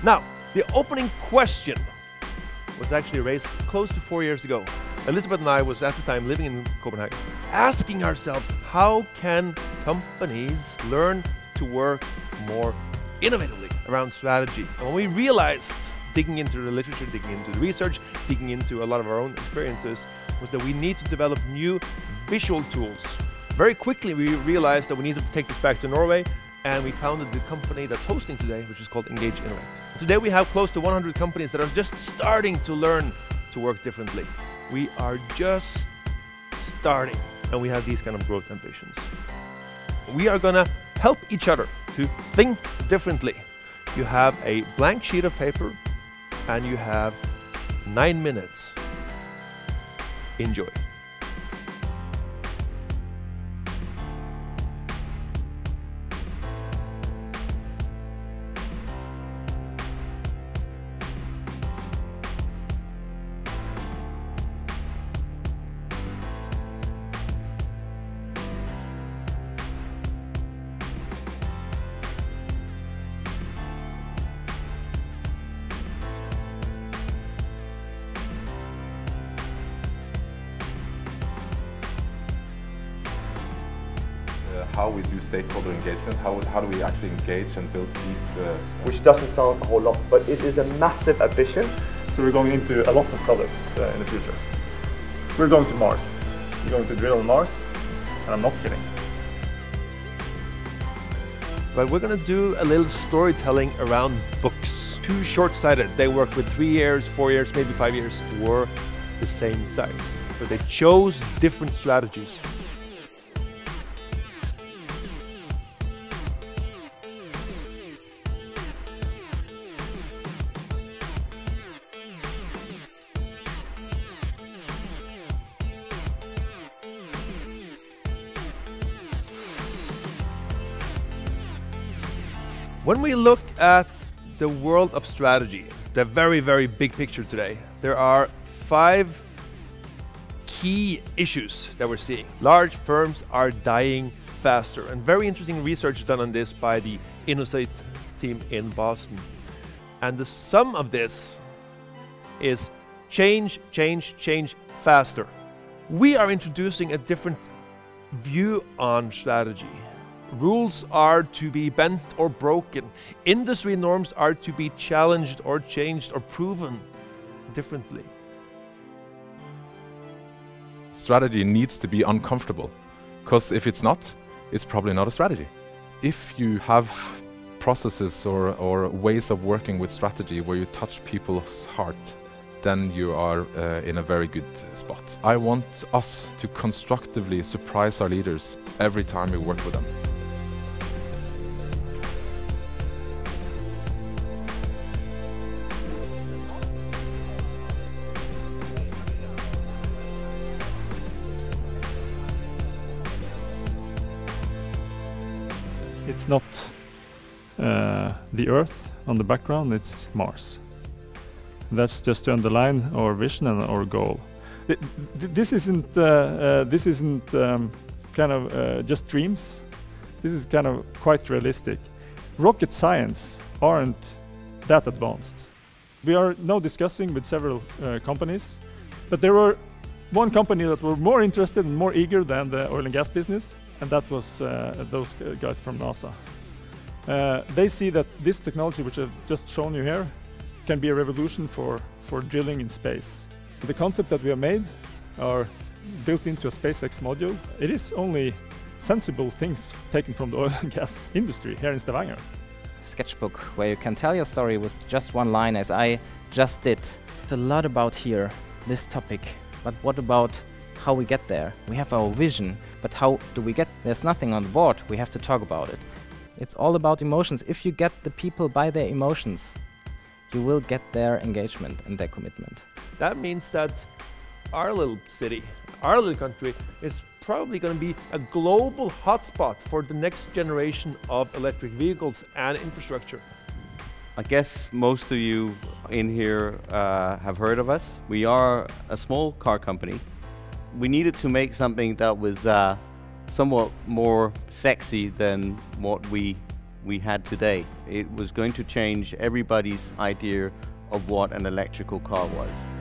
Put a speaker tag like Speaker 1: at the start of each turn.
Speaker 1: Now, the opening question was actually raised close to 4 years ago. Elizabeth and I was at the time living in Copenhagen, asking ourselves, how can companies learn to work more innovatively around strategy? And when we realized, digging into the literature, digging into the research, digging into a lot of our own experiences, was that we need to develop new visual tools. Very quickly we realized that we need to take this back to Norway, and we founded the company that's hosting today, which is called Engage Innovate. Today we have close to 100 companies that are just starting to learn to work differently. We are just starting, and we have these kind of growth ambitions. We are gonna help each other to think differently. You have a blank sheet of paper, and you have 9 minutes. Enjoy.
Speaker 2: How we do stakeholder engagement, how do we actually engage and build deep...
Speaker 3: Which doesn't sound a whole lot, but it is a massive ambition.
Speaker 4: So we're going into a lot of products in the future. We're going to Mars. We're going to drill on Mars, and I'm not kidding.
Speaker 1: But we're gonna do a little storytelling around books. Too short-sighted. They work with 3 years, 4 years, maybe 5 years, were the same size. But they chose different strategies. When we look at the world of strategy, the very, very big picture today, there are 5 key issues that we're seeing. Large firms are dying faster, and very interesting research done on this by the Innovate team in Boston. And the sum of this is change, change, change faster. We are introducing a different view on strategy. Rules are to be bent or broken. Industry norms are to be challenged or changed or proven differently.
Speaker 2: Strategy needs to be uncomfortable, because if it's not, it's probably not a strategy. If you have processes or ways of working with strategy where you touch people's heart, then you are in a very good spot. I want us to constructively surprise our leaders every time we work with them.
Speaker 4: It's not the Earth on the background, it's Mars. That's just to underline our vision and our goal. This isn't kind of just dreams. This is kind of quite realistic. Rocket science aren't that advanced. We are now discussing with several companies, but there were one company that were more interested and more eager than the oil and gas business, and that was those guys from NASA. They see that this technology, which I've just shown you here, can be a revolution for drilling in space. The concept that we have made are built into a SpaceX module. It is only sensible things taken from the oil and gas industry here in Stavanger.
Speaker 5: Sketchbook where you can tell your story with just one line, as I just did. It's a lot about here, this topic, but what about how we get there? We have our vision, but how do we get? There's nothing on the board, we have to talk about it. It's all about emotions. If you get the people by their emotions, you will get their engagement and their commitment.
Speaker 1: That means that our little city, our little country, is probably going to be a global hotspot for the next generation of electric vehicles and infrastructure.
Speaker 6: I guess most of you in here have heard of us. We are a small car company. We needed to make something that was somewhat more sexy than what we we had today. It was going to change everybody's idea of what an electrical car was.